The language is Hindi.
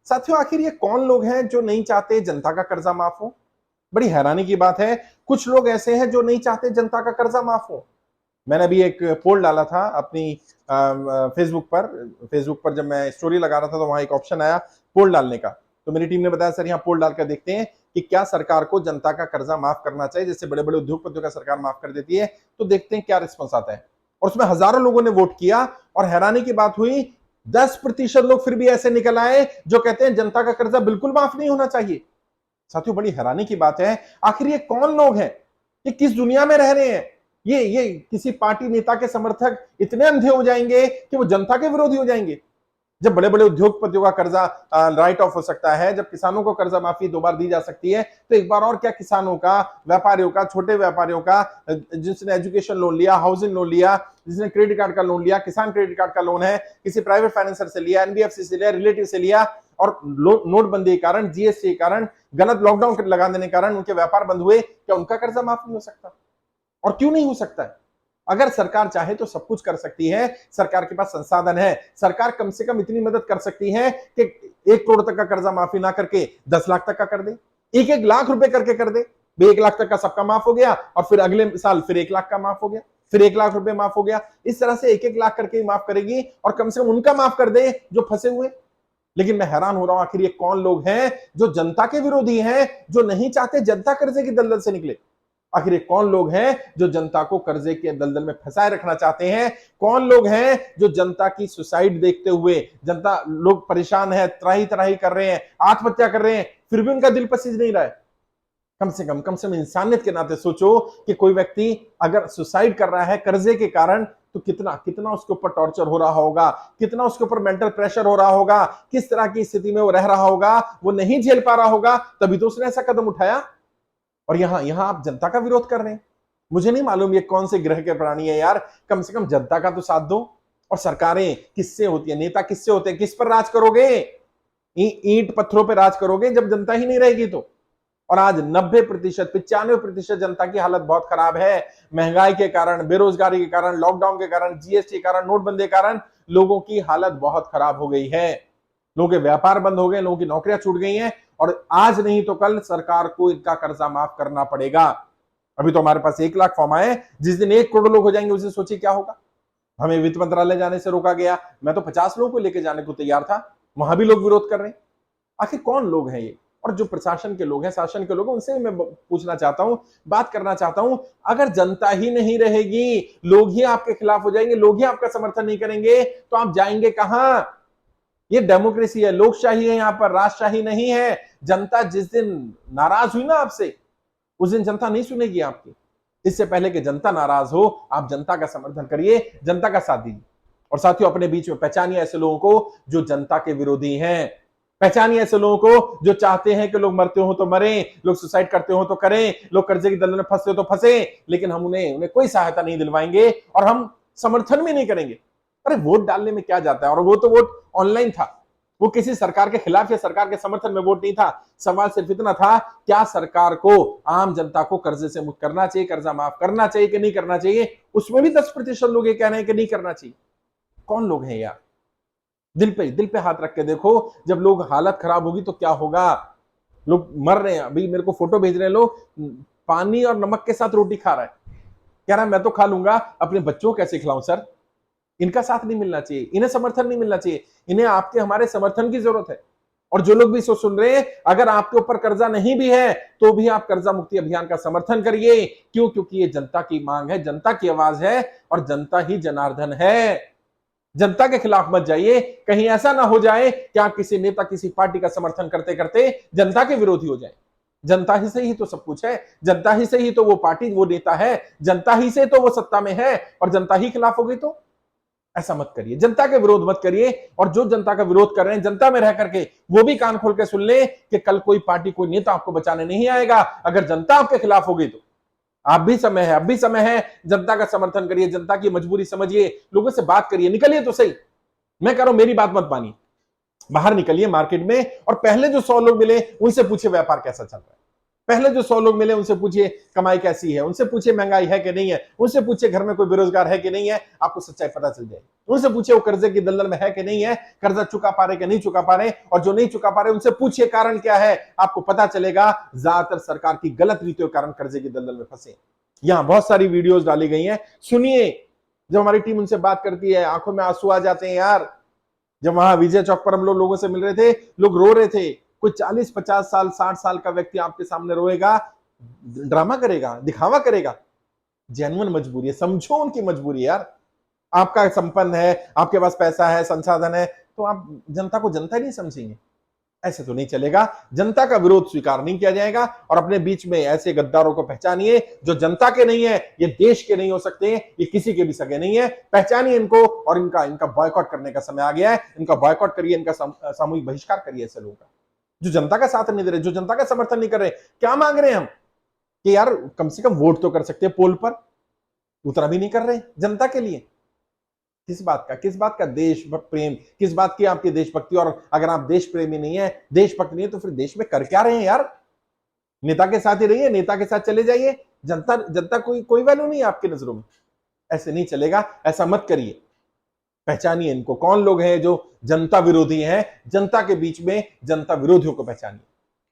साथियों, आखिर ये कौन लोग हैं जो नहीं चाहते जनता का कर्जा माफ हो? बड़ी हैरानी की बात है, कुछ लोग ऐसे हैं जो नहीं चाहते जनता का कर्जा माफ हो। मैंने अभी एक पोल डाला था अपनी फेसबुक पर जब मैं स्टोरी लगा रहा था तो वहां एक ऑप्शन आया पोल डालने का। तो मेरी टीम ने बताया सर यहाँ पोल डालकर देखते हैं कि क्या सरकार को जनता का कर्जा माफ करना चाहिए, जैसे बड़े बड़े उद्योगपतियों का सरकार माफ कर देती है। तो देखते हैं क्या रिस्पॉन्स आता है। और उसमें हजारों लोगों ने वोट किया और हैरानी की बात हुई, 10% लोग फिर भी ऐसे निकल आए जो कहते हैं जनता का कर्जा बिल्कुल माफ नहीं होना चाहिए। साथियों, बड़ी हैरानी की बात है, आखिर ये कौन लोग हैं? ये किस दुनिया में रह रहे हैं? ये किसी पार्टी नेता के समर्थक इतने अंधे हो जाएंगे कि वो जनता के विरोधी हो जाएंगे? जब बड़े बड़े उद्योगपतियों का कर्जा राइट ऑफ हो सकता है, जब किसानों को कर्जा माफी 2 बार दी जा सकती है, तो एक बार और क्या किसानों का, व्यापारियों का, छोटे व्यापारियों का, जिसने एजुकेशन लोन लिया, हाउसिंग लोन लिया, जिसने क्रेडिट कार्ड का लोन लिया, किसान क्रेडिट कार्ड का लोन है, किसी प्राइवेट फाइनेंसर से लिया, एनबीएफसी से लिया, रिलेटिव से लिया, और नोटबंदी के कारण, जीएसटी के कारण, गलत लॉकडाउन लगा देने के कारण उनके व्यापार बंद हुए, क्या उनका कर्जा माफ नहीं हो सकता? और क्यों नहीं हो सकता है? अगर सरकार चाहे तो सब कुछ कर सकती है, सरकार के पास संसाधन है। सरकार कम से कम इतनी मदद कर सकती है कि 1 करोड़ तक का कर्जा माफी ना करके 10 लाख तक का कर दे, 1-1 लाख रुपए करके कर दे। 1 लाख तक का सबका माफ हो गया और फिर अगले साल फिर 1 लाख का माफ हो गया, फिर 1 लाख रुपए माफ हो गया। इस तरह से 1-1 लाख करके ही माफ करेगी और कम से कम उनका माफ कर दे जो फंसे हुए। लेकिन मैं हैरान हो रहा हूं, आखिर ये कौन लोग हैं जो जनता के विरोधी हैं, जो नहीं चाहते जनता कर्जे की दलदल से निकले? आखिर ये कौन लोग हैं जो जनता को कर्जे के दलदल में फंसाए रखना चाहते हैं? कौन लोग हैं जो जनता की सुसाइड देखते हुए, जनता लोग परेशान है, त्राही त्राही कर रहे हैं, आत्महत्या कर रहे हैं, फिर भी उनका दिल पसीज नहीं रहा है? कम से कम इंसानियत के नाते सोचो कि कोई व्यक्ति अगर सुसाइड कर रहा है कर्जे के कारण, तो कितना कितना उसके ऊपर टॉर्चर हो रहा होगा, कितना उसके ऊपर मेंटल प्रेशर हो रहा होगा, किस तरह की स्थिति में वो रह रहा होगा, वो नहीं झेल पा रहा होगा, तभी तो उसने ऐसा कदम उठाया। और यहां आप जनता का विरोध कर रहे हैं। मुझे नहीं मालूम ये कौन से ग्रह के प्राणी है यार, कम से कम जनता का तो साथ दो। और सरकारें किससे होती है, नेता किससे होते हैं, किस पर राज करोगे? ईंट पत्थरों पर राज करोगे जब जनता ही नहीं रहेगी तो। और आज 90%, 95% जनता की हालत बहुत खराब है। महंगाई के कारण, बेरोजगारी के कारण, लॉकडाउन के कारण, जीएसटी के कारण, नोटबंदी के कारण लोगों की हालत बहुत खराब हो गई है। लोगों के व्यापार बंद हो गए, लोगों की नौकरियां छूट गई हैं और आज नहीं तो कल सरकार को इनका कर्जा माफ करना पड़ेगा। अभी तो हमारे पास 1 लाख फॉर्म आए, जिस दिन 1 करोड़ लोग हो जाएंगे उस दिन सोचिए क्या होगा। हमें वित्त मंत्रालय जाने से रोका गया, मैं तो 50 लोगों को लेकर जाने को तैयार था, वहां भी लोग विरोध कर रहे हैं। आखिर कौन लोग हैं ये? और जो प्रशासन के लोग हैं, शासन के लोग हैं, उनसे मैं पूछना चाहता हूं, बात करना चाहता हूं, अगर जनता ही नहीं रहेगी, लोग ही आपके खिलाफ हो जाएंगे, लोग ही आपका समर्थन नहीं करेंगे, तो आप जाएंगे कहां? ये डेमोक्रेसी है, लोकशाही है, यहां पर राजशाही नहीं है। जनता जिस दिन नाराज हुई ना आपसे, उस दिन जनता नहीं सुनेगी आपकी। इससे पहले कि जनता नाराज हो, आप जनता का समर्थन करिए, जनता का साथ दीजिए। और साथियों, अपने बीच में पहचानिए ऐसे लोगों को जो जनता के विरोधी हैं। पहचानिए ऐसे लोगों को जो चाहते हैं कि लोग मरते हो तो मरें, लोग सुसाइड करते हो तो करें, लोग कर्जे की दलदल में फंसते हो तो फंसे, लेकिन हम उन्हें कोई सहायता नहीं दिलवाएंगे और हम समर्थन भी नहीं करेंगे। अरे वोट डालने में क्या जाता है? और वो तो वोट ऑनलाइन था, वो किसी सरकार के खिलाफ या सरकार के समर्थन में वोट नहीं था। सवाल सिर्फ इतना था, क्या सरकार को, आम जनता को कर्जे से मुक्त करना चाहिए, कर्जा माफ करना चाहिए कि नहीं करना चाहिए? उसमें भी 10% लोग ये कह रहे हैं कि नहीं करना चाहिए। कौन लोग हैं यार? दिल पे हाथ रख के देखो, जब लोग हालत खराब होगी तो क्या होगा? लोग मर रहे हैं, अभी मेरे को फोटो भेज रहे हैं लोग, पानी और नमक के साथ रोटी खा रहा है, कह रहा है मैं तो खा लूंगा, अपने बच्चों को कैसे खिलाऊं सर? इनका साथ नहीं मिलना चाहिए, इन्हें समर्थन नहीं मिलना चाहिए, इन्हें आपके हमारे समर्थन की जरूरत है। और जो लोग भी इसको सुन रहे हैं, अगर आपके ऊपर कर्जा नहीं भी है तो भी आप कर्जा मुक्ति अभियान का समर्थन करिए। क्यों? क्योंकि ये जनता की मांग है, जनता की आवाज है और जनता ही जनार्दन है। जनता के खिलाफ मत जाइए, कहीं ऐसा ना हो जाए कि आप किसी नेता, किसी पार्टी का समर्थन करते करते जनता के विरोधी हो जाए। जनता ही से ही तो सब कुछ है, जनता ही से ही तो वो पार्टी, वो नेता है, जनता ही से तो वो सत्ता में है, और जनता ही खिलाफ हो गई तो ऐसा मत करिए, जनता के विरोध मत करिए। और जो जनता का विरोध कर रहे हैं, जनता में रह करके वो भी कान खोल के सुन ले कि कल कोई पार्टी, कोई नेता आपको बचाने नहीं आएगा। अगर जनता आपके खिलाफ हो गई तो आप भी समय है, अब भी समय है, जनता का समर्थन करिए, जनता की मजबूरी समझिए, लोगों से बात करिए, निकलिए तो सही। मैं कह रहा हूं मेरी बात मत मानिए, बाहर निकलिए मार्केट में और पहले जो 100 लोग मिले उनसे पूछे व्यापार कैसा चल रहा है। पहले जो 100 लोग मिले उनसे पूछिए कमाई कैसी है, उनसे पूछिए महंगाई है कि नहीं है, उनसे पूछिए घर में कोई बेरोजगार है कि नहीं है, आपको सच्चाई पता चल जाएगी। उनसे पूछिए वो कर्जे की दलदल में है कि नहीं है, कर्जा चुका पा रहे कि नहीं चुका पा रहे, और जो नहीं चुका पा रहे उनसे पूछिए कारण क्या है, आपको पता चलेगा ज्यादातर सरकार की गलत नीतियों के कारण कर्जे की दलदल में फंसे। यहां बहुत सारी वीडियोस डाली गई हैं, सुनिए। जब हमारी टीम उनसे बात करती है आंखों में आंसू आ जाते हैं यार। जब वहां विजय चौक पर हम लोगों से मिल रहे थे, लोग रो रहे थे। कोई 40-50 साल 60 साल का व्यक्ति आपके सामने रोएगा, ड्रामा करेगा, दिखावा करेगा। जेन्युइन मजबूरी है, समझो उनकी मजबूरी यार। आपका संपन्न है, आपके पास पैसा है, संसाधन है, तो आप जनता को जनता ही नहीं समझेंगे। ऐसे तो नहीं चलेगा। जनता का विरोध स्वीकार नहीं किया जाएगा। और अपने बीच में ऐसे गद्दारों को पहचानिए जो जनता के नहीं है, ये देश के नहीं हो सकते, ये किसी के भी सगे नहीं है। पहचानिए इनको और इनका बॉयकॉट करने का समय आ गया है। इनका बॉयकॉट करिए, इनका सामूहिक बहिष्कार करिए ऐसे लोगों का जो जनता का साथ नहीं दे रहे, जो जनता का समर्थन नहीं कर रहे। क्या मांग रहे हैं हम कि यार कम से कम वोट तो कर सकते हैं पोल पर, उतना भी नहीं कर रहे जनता के लिए। किस बात का देश प्रेम, किस बात की आपकी देशभक्ति। और अगर आप देश प्रेमी नहीं है, देशभक्त नहीं है, तो फिर देश में कर क्या रहे हैं यार। नेता के साथ ही रहिए, नेता के साथ चले जाइए। जनता कोई वैल्यू नहीं है आपकी नजरों में। ऐसे नहीं चलेगा, ऐसा मत करिए। पहचानिए इनको, कौन लोग हैं जो जनता विरोधी हैं, जनता के बीच में जनता विरोधियों को पहचानिए।